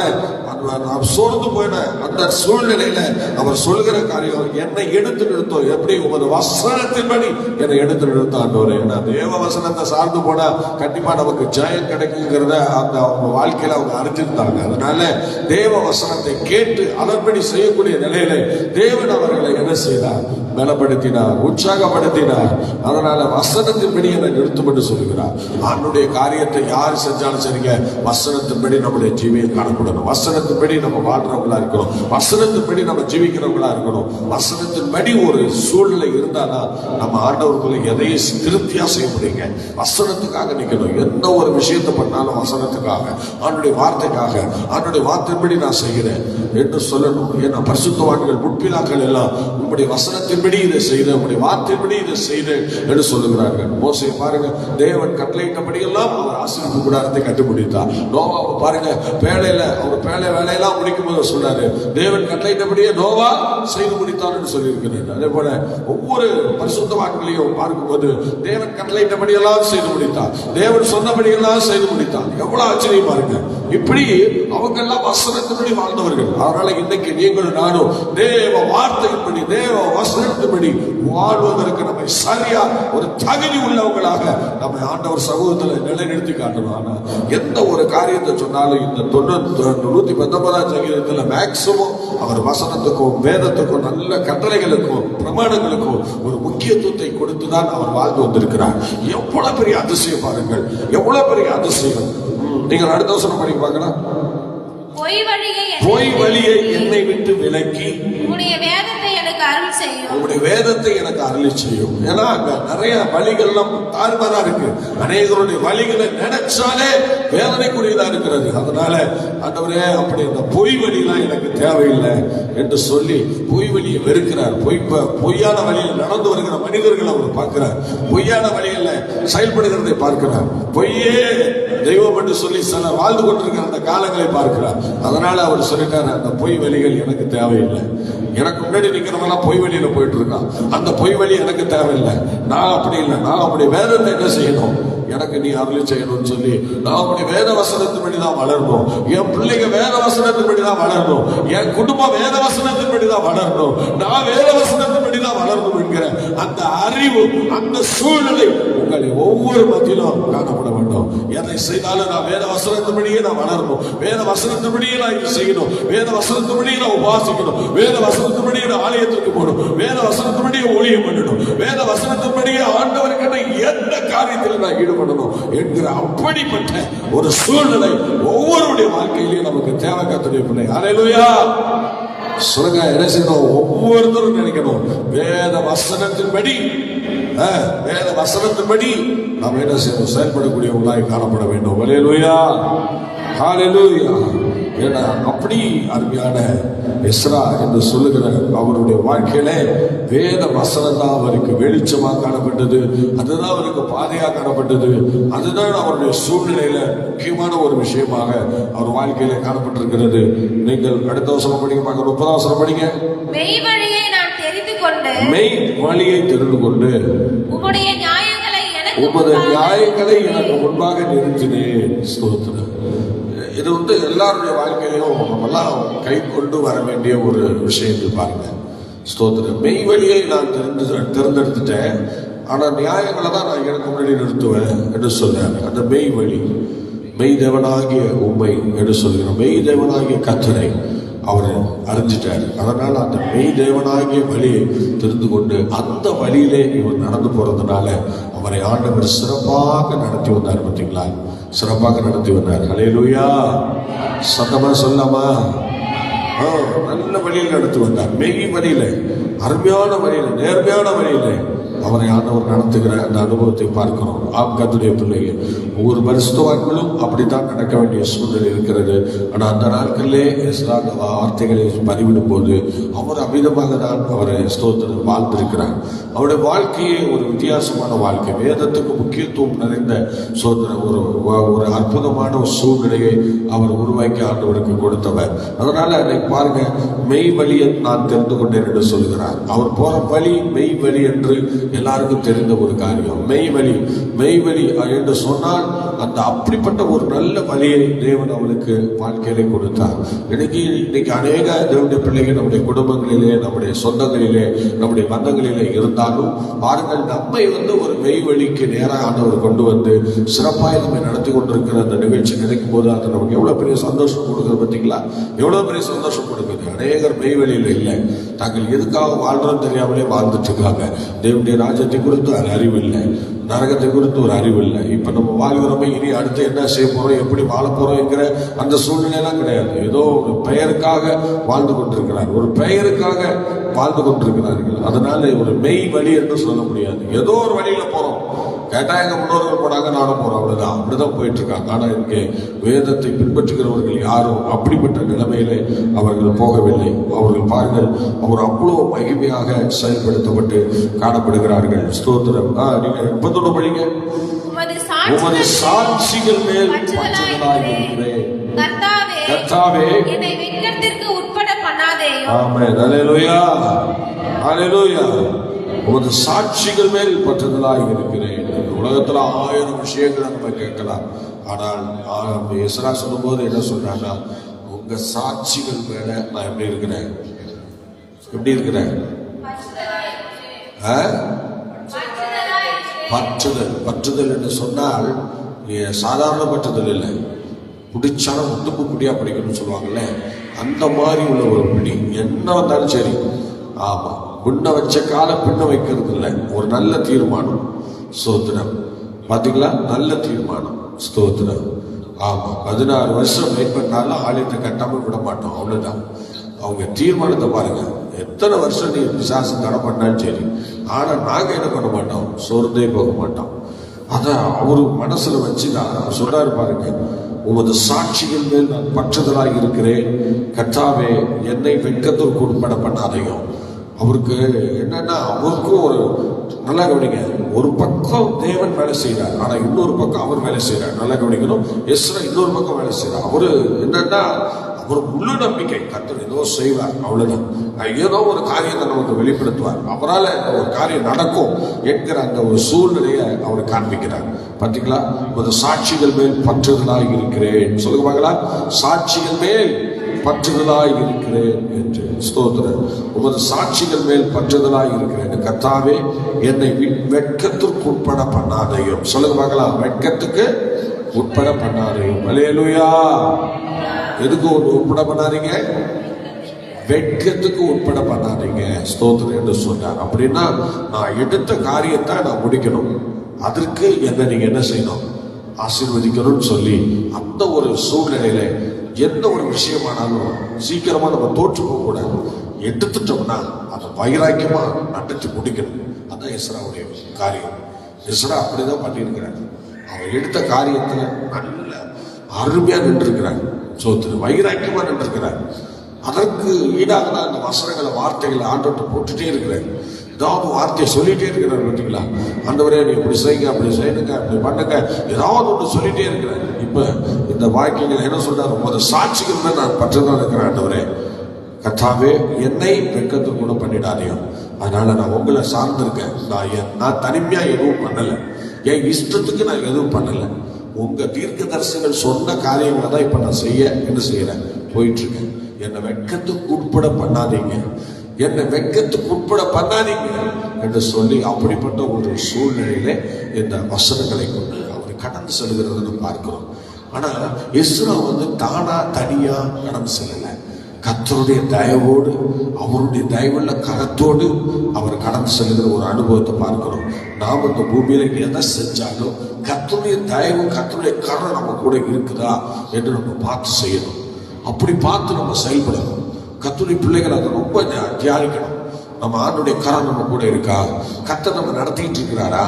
சோர்ந்து போயின அந்த சூழ்நிலையில அவர் சொல்கிற காரியம், என்னை எடுத்து நிறுத்தோம். எப்படி உமது வசனத்தின்படி என்னை எடுத்து நிறுத்தாண்டவர். ஏன்னா தேவ வசனத்தை சார்ந்து போனா கண்டிப்பா நமக்கு ஜெயம் கிடைக்குங்கிறத அந்த அவங்க வாழ்க்கையில அவங்க அறிஞ்சிருந்தாங்க. அதனால தேவ வசனத்தை கேட்டு அதன்படி செய்யக்கூடிய நிலையில தேவன் அவர்களை என்ன செய்தார், பலப்படுத்தினார், உற்சாகப்படுத்தினார். அதனால வசனத்தின்படி என்னை நிறுத்தும் என்று சொல்லுகிறார். அவனுடைய காரியத்தை யார் செஞ்சாலும் சரிங்க, வசனத்தின்படி நம்முடைய ஜீவியம் காணப்படணும். வசனத்தின்படி நம்ம வாழ்றவங்களா இருக்கணும், வசனத்தின்படி நம்ம ஜீவிக்கிறவங்களா இருக்கணும். வசனத்தின்படி ஒரு சூழ்நிலை இருந்தாதான் நம்ம ஆண்டவர்களை எதையும் திருப்தியா செய்ய முடியுங்க. வசனத்துக்காக நிக்கணும். எந்த ஒரு விஷயத்தை பண்ணாலும் வசனத்துக்காக, ஆண்டுடைய வார்த்தைக்காக, ஆண்டுடைய வார்த்தைப்படி நான் செய்கிறேன் என்று சொல்லணும். ஏன்னா பரிசுத்தவான்கள் முற்பிலாக்கள் எல்லாம் உங்களுடைய வசனத்தின் வசனத்தின்படி இதை செய்த, உடைய வார்த்தையின்படி இதை செய்த என்று சொல்லுகிறார்கள். மோசே பாருங்க, தேவன் கட்டளையிட்டபடி எல்லாம் அவர் ஆசீர்வாத கூடாரத்தை கட்டி முடித்தார். நோவாவை பாருங்க, அவர் வேலையெல்லாம் முடிக்கும் போது சொல்றாரு, தேவன் கட்டளையிட்டபடியே நோவா செய்து முடித்தார் என்று சொல்லி இருக்கிறார். அதே போல ஒவ்வொரு பரிசுத்தவான்களையும் பார்க்கும்போது தேவன் கட்டளையிட்டபடி எல்லாம் செய்து முடித்தார், தேவன் சொன்னபடி எல்லாம் செய்து முடித்தார். எவ்வளவு ஆச்சரியம் பாருங்க. இப்படி அவங்க எல்லாம் வசனத்தின்படி வாழ்ந்தவர்கள். அதனால இன்னைக்கு நீங்களும் நானும் தேவ வார்த்தையின்படி, தேவ வசனத்தின்படி வாழ்வதற்கு நம்ம சரியா ஒரு தகுதி உள்ளவங்களாக நம்ம ஆண்டவர் சமூகத்தில் நிலைநிறுத்தி காட்டணும். ஆனா எந்த ஒரு காரியத்தை சொன்னாலும் இந்த 119 சங்கீதத்தில் மேக்சிமம் அவர் வசனத்துக்கும் வேதத்துக்கும் நல்ல கட்டளைகளுக்கும் பிரமாணங்களுக்கும் ஒரு முக்கியத்துவத்தை கொடுத்துதான் அவர் வாழ்ந்து வந்திருக்கிறார். எவ்வளவு பெரிய அதிசயம் பாருங்கள், எவ்வளவு பெரிய அதிசயம். நீங்கள் அடுத்த வசனம் படிக்க பார்க்கலாம். பொய் வழியை என்னை விட்டு விலக்கி உம்முடைய வேதத்தை எனக்கு அருள் செய்யும். உங்களுடைய வேதத்தை எனக்கு அருளி செய்யும். ஏன்னா அங்க நிறைய வழிகள்லாம் தாறுமாறா இருக்கு. அநேகருடைய வழிகளை நினைச்சாலே வேதனைக்குரியதா இருக்கிறது. அதனால ஆண்டவரே, அப்படி இந்த பொய் வழியெல்லாம் எனக்கு தேவையில்லை என்று சொல்லி பொய் வழியை வெறுக்கிறார். பொய்யான வழியில் நடந்து வருகிற மனிதர்கள் அவர் பார்க்கிறார். பொய்யான வழியில செயல்படுகிறதை பார்க்கிறார். பொய்யே தெய்வம் என்று சொல்லி சிலர் வாழ்ந்து கொண்டிருக்கிற அந்த காலங்களை பார்க்கிறார். அதனால அவர் சொல்லிட்டாரு, அந்த பொய் வழிகள் எனக்கு தேவையில்லை. எனக்கு முன்னாடி நிக்கிறவங்களாம் பொய் வழியில போயிட்டு இருக்கான், அந்த பொய் வழி எனக்கு தேவையில்லை. நான் அப்படி இல்லை, நான் அப்படி வேதத்தை என்ன செய்யணும், எனக்கு நீ அருளி செய்யணும்னு சொல்லி நான் அப்படி வேத வசனத்தின்படி தான் வளரணும். என் பிள்ளைங்க வேத வசனத்தின்படி தான் வளரணும். என் குடும்பம் வேத வசனத்தின்படி தான் வளரணும். நான் வேத வசனத்தின்படி தான் வளரணும் என்கிற அந்த அறிவு, அந்த சூழ்நிலை உங்களை ஒவ்வொரு மத்தியிலும் காணப்பட வேண்டும். எதை செய்தாலும் நான் வேத வசனத்தின்படியே நான் வளரணும், வேத வசனத்தின்படியே நான் இது செய்யணும், வேத வசனத்தின்படியே நான் உபாசிக்கணும், வேத வசனத்தின்படியே நான் ஆலயத்திற்கு போகணும், வேத வசனத்தின்படியே ஊழியம் பண்ணணும், வேத வசனத்தின்படியே ஆண்டவருக்கு எந்த காரியத்தில் நான் ஈடுபடணும் என்கிற அப்படிப்பட்ட ஒரு சூழ்நிலை ஒவ்வொருடைய வாழ்க்கையிலேயும் நமக்கு தேவை. கர்த்தருடைய பிள்ளை, ஹல்லேலூயா சொல்லுங்க. என்ன செய்யணும்? ஒவ்வொருத்தரும் நினைக்கணும், வேத வசனத்தின்படி நாம் என்ன செய்யணும், செயல்படக்கூடியவங்களாய் காணப்பட வேண்டும். ஹல்லேலூயா ஹல்லேலூயா. ஏன்னா அப்படி அருமையான எஸ்ரா என்று சொல்லுகிற அவருடைய வாழ்க்கையில வேத வசனம் தான் அவருக்கு வெளிச்சமாக காணப்பட்டது, அதுதான் அவருக்கு பாதையாக காணப்பட்டது, அதுதான் அவருடைய சூழ்நிலையில முக்கியமான ஒரு விஷயமாக அவர் வாழ்க்கையில காணப்பட்டிருக்கிறது. நீங்கள் அடுத்த வசனம் படிக்க பார்க்க 30 வசனம் படிங்க. மெய் வழியை நான் தெரிந்து கொண்டு, மெய் வழியை தெரிந்து கொண்டு உம்முடைய நியாயங்களை எனக்கு முன்பாக நிறுத்தினேன். ஸ்தோத்திரம். இது எல்லாருடைய வாழ்க்கையிலையும் நம்மெல்லாம் கை கொண்டு வர வேண்டிய ஒரு விஷயங்கள் பாருங்க. ஸ்தோத்திரம். மெய் வழியை நான் தேர்ந்தெடுத்துட்டேன், ஆனா நியாயங்களை தான் நான் எனக்கு முன்னாடி நிறுத்துவேன் என்று சொன்னார். அந்த மெய் வழி, மெய் தேவனாகிய உண்மை என்று சொல்கிறோம். மெய் தேவனாகிய கர்த்தரை அவர் அறிஞ்சிட்டார். அதனால அந்த மெய் தேவனாகிய வழியை தெரிந்து கொண்டு அந்த வழியிலே இவர் நடந்து போறதுனால அவரை ஆண்டவர் சிறப்பாக நடத்தி வந்தார். பார்த்தீங்களா, சிறப்பாக நடத்தி வந்தார். ஹல்லேலூயா. சத்தமா சொல்லாமா? நல்ல வழியில் நடத்தி வந்தார். மெய் வழியில, அருமையான வழியில, நேர்மையான வழியில அவரை ஆண்டவர் நடத்துகிற அந்த அனுபவத்தை பார்க்கிறோம். கர்த்தருடைய பிள்ளைகள், ஒவ்வொரு பரிசுத்தவான்களும் அப்படித்தான் நடக்க வேண்டிய சூழ்நிலை இருக்கிறது. ஆனால் அந்த நாட்களிலே எஸ்ரா வார்த்தைகளை பதிவிடும் போது அவர் அமிதமாக தான் அவரை ஸ்தோத்திரம் வாழ்ந்திருக்கிறார். அவருடைய வாழ்க்கையே ஒரு வித்தியாசமான வாழ்க்கை, வேதத்துக்கு முக்கியத்துவம் நிறைந்த சோதனை, ஒரு அற்புதமான ஒரு சூழ்நிலையை அவர் உருவாக்கி ஆண்டவருக்கு கொடுத்தவர். அதனால அன்னைக்கு பாருங்க, மெய் வழியை நான் தெரிந்து கொண்டேன் என்று சொல்கிறார். அவர் போற வழி மெய் வழி என்று எல்லாருக்கும் தெரிந்த ஒரு காரியம். மெய் வழி என்று சொன்னால் அந்த அப்படிப்பட்ட ஒரு நல்ல வழியை தேவன் அவனுக்கு வாழ்க்கையிலே கொடுத்தார். இன்னைக்கு அநேக தேவனுடைய பிள்ளைகள் நம்முடைய குடும்பங்களிலே, நம்முடைய சொந்தங்களிலே, நம்முடைய பந்தங்களிலே இருந்தாலும் பாருங்கள், நம்மை ஒரு மெய் வழிக்கு நேராக ஆண்டவர் கொண்டு வந்து சிறப்பாக நம்மை நடத்தி கொண்டிருக்கிற அந்த நிகழ்ச்சி நினைக்கும் போது அது நமக்கு எவ்வளவு பெரிய சந்தோஷம் கொடுக்குது. பார்த்தீங்களா, எவ்வளவு பெரிய சந்தோஷம் கொடுக்குது. அநேகர் மெய் வழியில் இல்லை, தாங்கள் எதுக்காக வாழ்றோம் தெரியாமலே வாழ்ந்துட்டு இருக்காங்க. தேவனுடைய ராஜ்யத்தை குறித்து அது அறிவில்லை. நரகத்தை குறித்து ஒரு அறிவு இல்லை. இப்ப நம்ம வாழ்கிறோமே, இனி அடுத்து என்ன செய்ய போறோம், எப்படி வாழ போறோம் என்கிற அந்த சூழ்நிலையெல்லாம் கிடையாது. ஏதோ ஒரு பெயருக்காக வாழ்ந்து கொண்டிருக்கிறார், ஒரு பெயருக்காக வாழ்ந்து கொண்டிருக்கிறார்கள். அதனால ஒரு மெய் வழி என்று சொல்ல முடியாது. ஏதோ ஒரு வழியில போறோம். கேட்டா எங்க முன்னோர்கள் போனாங்க, நானும் போறோம், அவ்வளவுதான். அப்படிதான் போயிட்டு இருக்காங்க. ஆனா இங்கே வேதத்தை பின்பற்றுகிறவர்கள் யாரும் அப்படிப்பட்ட நிலைமையிலே அவர்கள் போகவில்லை. அவர்கள் பாருங்கள், அவர் அவ்வளவு மகிமையாக செயல்படுத்தப்பட்டு காணப்படுகிறார்கள். ஸ்தோத்திரம். நீங்க எப்பதோட படிங்க, உமது சாட்சிகள் மேல் பற்றுதலாய் இருக்கிறேன் கர்த்தாவே, என்னை வெட்கத்திற்கு உட்பட பண்ணாதேயும். ஆமென். அல்லேலூயா, அல்லேலூயா. உமது சாட்சிகள் மேல் பற்றுதலாய் இருக்கிறேன். உலகத்துல 1000 விஷயங்களை நம்ம கேட்கலாம். ஆனால் எஸ்ரா சொல்லும் போது என்ன சொல்றாங்கன்னா, உங்க சாட்சிகள் மேல நான் எப்படி இருக்கிறேன், எப்படி இருக்கிறேன்? பற்றுதல். பற்றுதல் என்று சொன்னால் சாதாரண பற்றுதல் இல்லை, பிடிச்சாலும் முத்துப்பு பிடியா பிடிக்கணும்னு சொல்லுவாங்கல்ல, அந்த மாதிரி உள்ள ஒரு பிடி. என்ன வந்தாலும் சரி. ஆமா, முன்ன வச்ச கால பின்ன வைக்கிறது இல்லை. ஒரு நல்ல தீர்மானம். ஸ்தோத்திரம். பாத்தீங்களா, நல்ல தீர்மானம். ஸ்தோத்திரம். ஆமா, 16 வருஷம் வெயிட் பண்ணாலும் ஆலயத்தை கட்டாம விட மாட்டோம், அவ்வளவுதான். அவங்க தீர்மானத்தை பாருங்க. எத்தனை வருஷம் நீ பிசாசு தடை பண்ணாலும் சரி, ஆனா நாங்க என்ன பண்ண மாட்டோம், சோர்ந்தே போக மாட்டோம். அத அவரு மனசுல வச்சுதான் சொல்றாரு பாருங்க, உமது சாட்சிகள் மேல் நான் பற்றுதலாக இருக்கிறேன் கர்த்தாவே, என்னை வெட்கத்திற்கு உட்பட பண்ணாதையும். அவருக்கு என்னன்னா, அவருக்கும் ஒரு நல்லா கவனிங்க, ஒரு பக்கம் தேவன் வேலை செய்யறார், ஆனா இன்னொரு பக்கம் அவர் வேலை செய்யறார். நல்லா கவனிக்கணும். எஸ்ரா இன்னொரு பக்கம் வேலை செய்யறார். அவரு என்னன்னா, அவர் முழு நம்பிக்கை, கர்த்தர் ஏதோ செய்வார், அவ்வளவுதான். ஏதோ ஒரு காரியத்தை நமக்கு வெளிப்படுத்துவார், அவரால் ஒரு காரியம் நடக்கும் என்கிற அந்த ஒரு சூழ்நிலையை அவர் காண்பிக்கிறார். பார்த்தீங்களா, உமது சாட்சிகள் மேல் பற்றுதலாய் இருக்கிறேன். சொல்லுங்க பார்க்கலாம், சாட்சிகள் மேல் பற்றுதலாய் இருக்கிறேன் என்று. ஸ்தோத்திரம். உமது சாட்சிகள் மேல் பற்றுதலாய் இருக்கிறேன் கர்த்தாவே, என்னை வெட்கத்திற்கு உட்பட பண்ணாதையும். சொல்லுங்க பார்க்கலாம், வெட்கத்துக்கு உட்பட பண்ணாதையும். அல்லேலூயா. எதுக்கு உட்பட பண்ணாதீங்க? வெட்கத்துக்கு உட்பட பண்ணாதீங்க. ஸ்தோத்திரம் என்று சொன்னார். அப்படின்னா நான் எடுத்த காரியத்தை நான் முடிக்கணும், அதற்கு என்ன நீங்க என்ன செய்யணும், ஆசீர்வதிக்கணும்னு சொல்லி அந்த ஒரு சூழ்நிலையில எந்த ஒரு விஷயமானாலும் சீக்கிரமா நம்ம தோற்று போக கூடாது. எடுத்துட்டோம்னா அதை வைராக்கியமா நடத்தி முடிக்கணும். அதான் எஸ்ராவுடைய காரியம். எஸ்ரா அப்படிதான் பண்ணியிருக்கிறார். அவர் எடுத்த காரியத்துல நல்ல அருமையா நின்றுருக்கிறார். வைராக்கியமா நின்றுருக்கிறார். அதற்கு ஈடாக தான் அந்த வசனங்களை, வார்த்தைகளை ஆண்டவர்கிட்ட போட்டுட்டே இருக்கிறார். ஏதாவது வார்த்தையை சொல்லிட்டே இருக்கிறார். பார்த்தீங்களா, ஆண்டவரே நீ இப்படி செய்யுங்க, அப்படி செய்யுங்க, அப்படி பண்ணுங்க, ஏதாவது ஒன்று சொல்லிட்டே இருக்கிறார். இப்ப இந்த வாக்கியங்கள் என்ன சொல்றாரு, உமது சாட்சிகள் தான் நான் பற்றுதான் இருக்கிறேன் ஆண்டவரே கர்த்தாவே, என்னை வெட்கத்துக்கு கூட பண்ணிடாதையும். அதனால நான் உங்களை சார்ந்திருக்கேன். நான் தனிமையா எதுவும் பண்ணல, என் இஷ்டத்துக்கு நான் எதுவும் பண்ணல. உங்க தீர்க்க தரிசனங்கள் சொன்ன காரியங்களை தான் இப்ப நான் என்ன செய்யறேன், போயிட்டு இருக்கேன். என்னை வெட்கத்துக்கு உட்பட பண்ணாதீங்க, என்னை வெட்கத்துக்கு உட்பட பண்ணாதீங்க என்று சொல்லி அப்படிப்பட்ட ஒரு சூழ்நிலையில இந்த வசனங்களை கொண்டு அவர் கடந்து செல்கிறத நம்ம பார்க்கிறோம். ஆனா எஸ்ரா தானா தனியா கடந்து செல்லல, கர்த்தருடைய தயவோடு, அவருடைய தயவுள்ள கரத்தோடு அவர் கடந்து செல்கிற ஒரு அனுபவத்தை பார்க்கிறோம். நாம் இந்த பூமியில எதை செஞ்சாலும் கர்த்தருடைய தயவு, கர்த்தருடைய கரம் நம்ம கூட இருக்குதா என்று நம்ம பார்த்து செய்யணும். அப்படி பார்த்து நம்ம செயல்படணும். கர்த்தருடைய பிள்ளைகள் அதை ரொம்ப தியானிக்கணும். நம்ம ஆண்டுடைய கரம் நம்ம கூட இருக்கா, கர்த்தர் நம்ம நடத்திட்டு இருக்கிறாரா,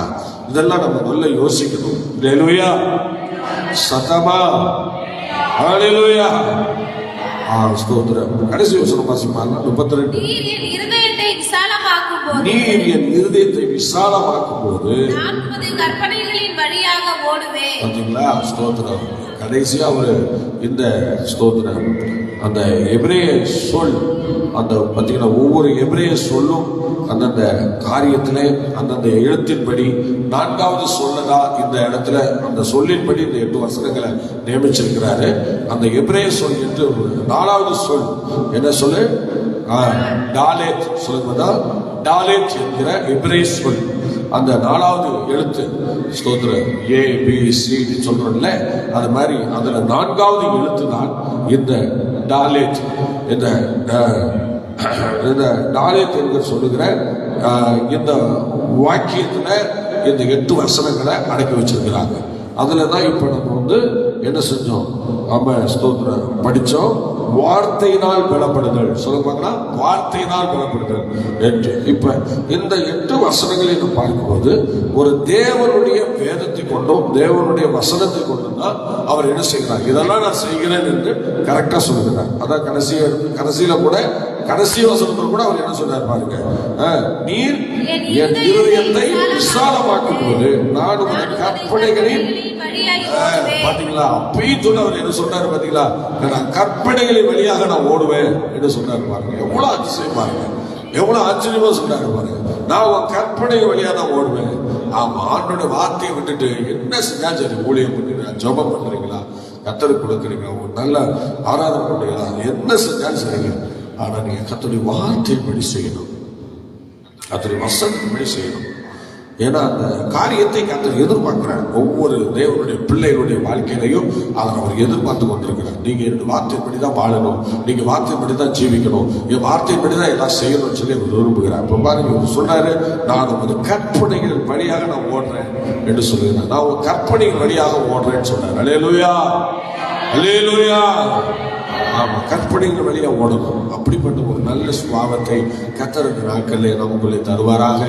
இதெல்லாம் நம்ம நல்லா யோசிக்கணும். அல்லேலூயா, சத்தமா அல்லேலூயா. ஸ்தோத்திரம். கடைசி வசனம் வாசிப்பாங்க, 32. நீர் என் இருதயத்தை விசாலமாக்கும் போது நான் உமது கற்பனைகளின் வழியாக ஓடுவேன். பாத்தீங்களா, ஸ்தோத்திரம். கடைசியா ஒரு இந்த ஸ்தோத்திரம், அந்த எபிரேய சொல், அந்த பார்த்தீங்கன்னா ஒவ்வொரு எபிரேய சொல்லும் அந்தந்த காரியத்திலே அந்தந்த எழுத்தின்படி 4வது சொல்லதா இந்த இடத்துல அந்த சொல்லின்படி இந்த 8 வசனங்களை நியமிச்சிருக்கிறாரு. அந்த எபிரேய சொல் என்று 4வது சொல் என்ன சொல்லு, டாலேத் சொல்லுவதா, டாலேத் என்கிற எபிரேய சொல். அந்த 4வது எழுத்து ஸ்தோத்திரம், ABCD சொல்றோம்ல, அது மாதிரி அதுல 4வது எழுத்து தான் இந்த டாலேத். இந்த டாலேத் என்று சொல்லுகிற இந்த வாக்கியத்துல இந்த 8 வசனங்களை அடக்கி வச்சிருக்கிறாங்க. அதுல தான் இப்ப நம்ம என்ன செஞ்சோம்? நம்ம ஸ்தோத்திரம் படிச்சோம். வார்த்தையினால் பலப்படுதல். சொல்லுவாங்களா? வார்த்தையினால் பலப்படுதல் 8. இப்ப இந்த 8 வசனங்களை நம்ம பார்க்கும்போது ஒரு தேவனுடைய வேதத்தை கொண்டும் தேவனுடைய வசனத்தை கொண்டும் தான் அவர் என்ன செய்கிறார்? இதெல்லாம் நான் செய்கிறேன் என்று கரெக்டா சொல்லுகிறார். அதான் கடைசியில கூட கடைசி வசனத்தில் கூட அவர் என்ன சொன்னார் பாருங்க, நீர் என் இருதயத்தை விசாலமாக்கும் போது நான் உங்கள் கற்பனைகளில் பாத்தீங்களா? அப்பயும் சொல்ல அவர் என்ன சொன்னார் பாத்தீங்களா? நான் கற்பனைகளின் வழியாக நான் ஓடுவேன் என்று சொன்னார் பாருங்க. எவ்வளவு அதிசயம் பாருங்க, எவ்வளவு ஆச்சரியமா சொன்னாரு பாருங்க. நான் உன் கற்பனை வழியா தான் ஓடுவேன். ஆமா, ஆண்டோட வார்த்தையை விட்டுட்டு என்ன செஞ்சா சரி, ஊழியம் பண்ணுறீங்களா, ஜெபம் பண்றீங்களா, கர்த்தருக்கு கொடுக்குறீங்களா, ஒரு நல்ல ஆராதனை பண்றீங்களா, என்ன செஞ்சாலும் சரிங்க. ஆனா நீங்க கர்த்தருடைய வார்த்தையின்படி செய்யணும், கர்த்தருடைய வசனத்தின்படி செய்யணும். ஏன்னா அந்த காரியத்தை கர்த்தர் எதிர்பார்க்கிறார். ஒவ்வொரு தேவனுடைய பிள்ளைகளுடைய வாழ்க்கையிலையும் அதை அவர் எதிர்பார்த்து கொண்டிருக்கிறார். நீங்க என்னுடைய வார்த்தைப்படி தான் வாழணும், நீங்க வார்த்தைப்படி தான் ஜீவிக்கணும், என் வார்த்தைப்படி தான் எல்லாம் செய்யணும்னு சொல்லி அவர் விரும்புகிறார். இப்ப பாருங்க, இவர் சொன்னாரு, நான் உங்க கற்பனைகள் வழியாக நான் ஓடுறேன் என்று சொல்லுகிறேன். நான் உங்க கற்பனைகள் வழியாக ஓடுறேன்னு சொன்னார். அல்லேலூயா, அல்லேலூயா. ஆமா, கற்பனைகள் வழியா ஓடணும். அப்படிப்பட்ட ஒரு நல்ல சுபாவத்தை கர்த்தர் இந்த நாட்களில் நமக்குள்ளே தருவாராக.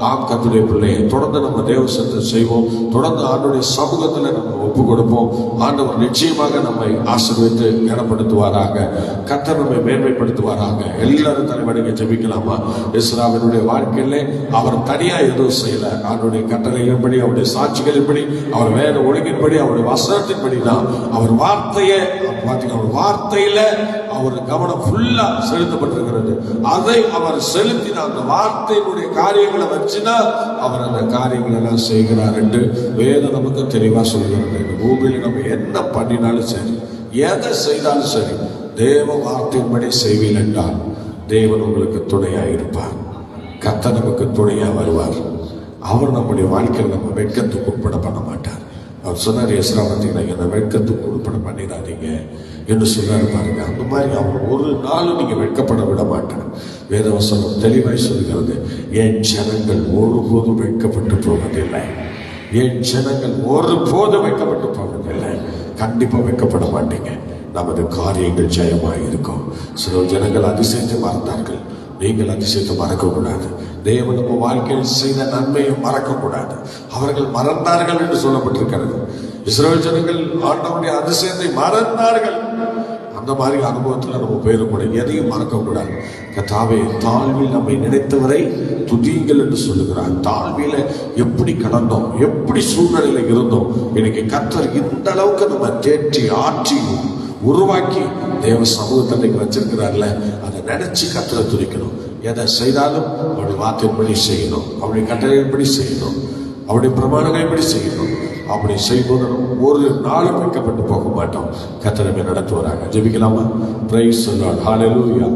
ஆம், கர்த்தருடைய பிள்ளையை தொடர்ந்து நம்ம தேவ சத்தத்தை செய்வோம், தொடர்ந்து ஆண்டவருடைய சமூகத்தில் நம்ம ஒப்பு கொடுப்போம். ஆண்டவர் நிச்சயமாக நம்மை ஆசீர்வதித்து கனப்படுத்துவாராக. கர்த்தர் நம்மை மேன்மைப்படுத்துவாராக. எல்லாரும் தலைவனுக்கு ஜெபிக்கலாமா? இஸ்ராவேலுடைய வாழ்க்கையிலே அவர் தனியா எதுவும் செய்யல. ஆண்டவருடைய கட்டளைகளின்படி, அவருடைய சாட்சிகளின்படி, அவர் வேத ஒழுங்கின்படி, அவருடைய வசனத்தின்படி தான் அவர் வார்த்தையை அவர் வார்த்தையில அவர் கவனம் ஃபுல்லா செலுத்தப்பட்டிருக்கிறது. அதை அவர் செலுத்தின அந்த வார்த்தையினுடைய காரியங்களை வச்சுனா அவர் அந்த காரியங்கள் எல்லாம் செய்கிறார் என்று வேதம் நமக்கு தெளிவா சொல்கிறது. இந்த பூமியில் நம்ம என்ன பண்ணினாலும் சரி, எதை செய்தாலும் சரி, தேவ வார்த்தையின்படி செய்வீர்கள் என்றால் தேவன் உங்களுக்கு துணையா இருப்பார். கர்த்தர் நமக்கு துணையா வருவார். அவர் நம்முடைய வாழ்க்கையில் நம்ம வெட்கத்துக்கு உட்பட பண்ண மாட்டார். அவர் சொன்னார், எஸ்ரா பார்த்தீங்கன்னா, என்னை வெட்கத்துக்கு உட்பட பண்ணிடாதீங்க என்று சொன்னார் பாருங்க. அந்த மாதிரி அவர் ஒரு நாளும் நீங்க வெட்கப்பட விட மாட்டார். வேதவசனம் தெளிவாய் சொல்கிறது, என் ஜனங்கள் ஒருபோதும் வெட்கப்பட்டு போவதில்லை. என் ஜனங்கள் ஒருபோதும் வெட்கப்பட்டு போவதில்லை. கண்டிப்பா வெட்கப்பட மாட்டீங்க. நமது காரியங்கள் ஜெயமாக இருக்கும். சில ஜனங்கள் அதிசயத்தை மறந்தார்கள். நீங்கள் அதிசயத்தை மறக்கக்கூடாது. தேவன் நம்ம வாழ்க்கையில் செய்த நன்மையை மறக்கக்கூடாது. அவர்கள் மறந்தார்கள் என்று சொல்லப்பட்டிருக்கிறது. இஸ்ரவேல் ஜனங்கள் ஆண்டவருடைய அதிசயத்தை மறந்தார்கள். அந்த மாதிரி அனுபவத்தில் நம்ம போயிடக்கூடாது. எதையும் மறக்கக்கூடாது. கர்த்தாவே, தாழ்வில் நம்மை நினைத்தவரை துதியுங்கள் என்று சொல்லுகிறார். தாழ்வில எப்படி கடந்தோம், எப்படி சூழ்நிலையில இருந்தோம், இன்னைக்கு கர்த்தர் இந்த அளவுக்கு நம்ம தேற்றி ஆற்றி உருவாக்கி தேவ சமூகத்தை வச்சிருக்கிறார்ல, அதை நினைச்சு கர்த்தரை துதிக்கணும். எதை செய்தாலும் அவருடைய வார்த்தையின்படி செய்யணும், அவருடைய கட்டளையின்படி செய்யணும், அவருடைய பிரமாணங்களின்படி செய்யணும். அப்படி செய்வது ஒரு நாளும் வைக்கப்பட்டு போக மாட்டோம். கர்த்தரை நடத்துவாராங்க. ஜெபிக்கலாமா? Praise the Lord. Hallelujah.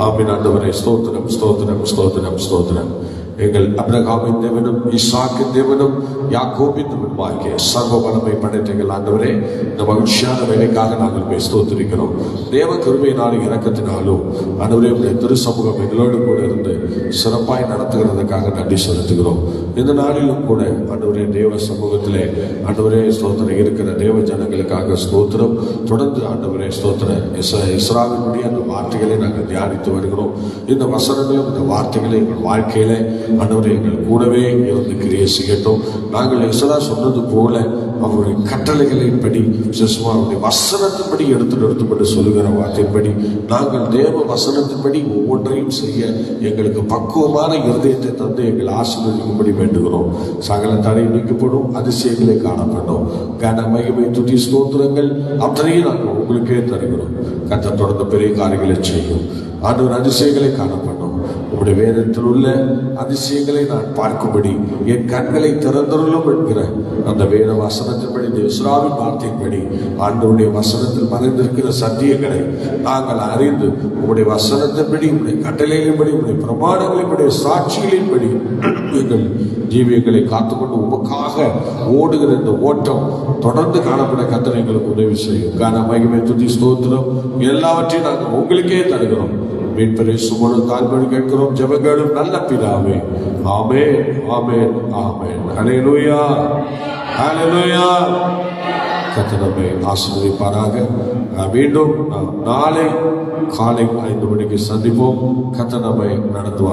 Amen. ஆண்டவரே, ஸ்தோத்திரம், ஸ்தோத்திரம், ஸ்தோத்திரம், ஸ்தோத்திரம். எங்கள் அப்ரகாமின் தேவனும் ஈசாக்கின் தேவனும் யாக்கோபின் தேவனுமாகிய சர்வ வல்லமை படைத்த எங்கள் ஆண்டவரே, இந்த மகிழ்ச்சியான வேலைக்காக நாங்கள் ஸ்தோத்திரிக்கிறோம். தேவ கிருபையினாலும் இரக்கத்தினாலும் ஆண்டவரே, உடைய திரு சமூகம் எங்களோடு கூட இருந்து சிறப்பாய் நடத்துகிறதுக்காக நன்றி செலுத்துகிறோம். இந்த நாளிலும் கூட ஆண்டவரே, தேவ சமூகத்திலே ஆண்டவரே ஸ்தோத்திரம் இருக்கிற தேவ ஜனங்களுக்காக ஸ்தோத்திரம். தொடர்ந்து ஆண்டவரே ஸ்தோத்திரம், இஸ்ராவினுடைய அந்த வார்த்தைகளை நாங்கள் தியானித்து வருகிறோம். இந்த வசனங்களும் இந்த வார்த்தைகளை எங்கள் வாழ்க்கையில ஆண்டவரே எங்கள் கூடவே இருந்து கிரியை செய்யட்டும். நாங்கள் எஸ்ரா சொன்னது போல அவருடைய கட்டளைகளின்படி, அவருடைய வசனத்தின்படி எடுத்துப்பட்டு சொல்லுகிற வார்த்தையின்படி நாங்கள் தேவ வசனத்தின்படி ஒவ்வொன்றையும் செய்ய எங்களுக்கு பக்குவமான இருதயத்தை தந்து எங்கள் ஆசீர்வதிக்கும்படி வேண்டுகிறோம். சகல தடை நீக்கப்படும், அதிசயங்களை காணப்படும். கன மகிமை துதி ஸ்தோத்திரங்கள் அத்தனையும் நாங்கள் உங்களுக்கே தருகிறோம். கர்த்தர் தொடர்ந்து பெரிய காரியங்களை செய்யும். ஆண்டவர் அதிசயங்களை காணப்படும். உங்களுடைய வேதத்தில் உள்ள அதிசயங்களை நான் பார்க்கும்படி என் கண்களை திறந்தருளும் என்கிற அந்த வேத வசனத்தின்படி, இந்த இஸ்ராவின் வார்த்தையின்படி ஆண்டவருடைய வசனத்தில் மறைந்திருக்கிற சத்தியங்களை நாங்கள் அறிந்து உங்களுடைய வசனத்தின்படி, உங்களுடைய கட்டளைகளின்படி, உங்களுடைய பிரமாணங்களின்படி, சாட்சிகளின்படி எங்கள் ஜீவியங்களை காத்துக்கொண்டு உமக்காக ஓடுகிற இந்த ஓட்டம் தொடர்ந்து காணப்பட கர்த்தர் எங்களுக்கு உதவி செய்யும். கன மகிமை துதி ஸ்தோத்திரம் எல்லாவற்றையும் நாங்கள் உங்களுக்கே தருகிறோம். மீட்பரை சுமணு தாழ்மொழி கேட்கிறோம் ஜெபங்களும் நல்ல பிதாவே. ஆமென், ஆமென், ஆமென். ஹல்லேலூயா, ஹல்லேலூயா. கர்த்தர் நம்மை ஆசீர்வதிப்பாராக. மீண்டும் நாம் நாளை காலை 5 மணிக்கு சந்திப்போம். கர்த்தர் நம்மை நடத்துவார்.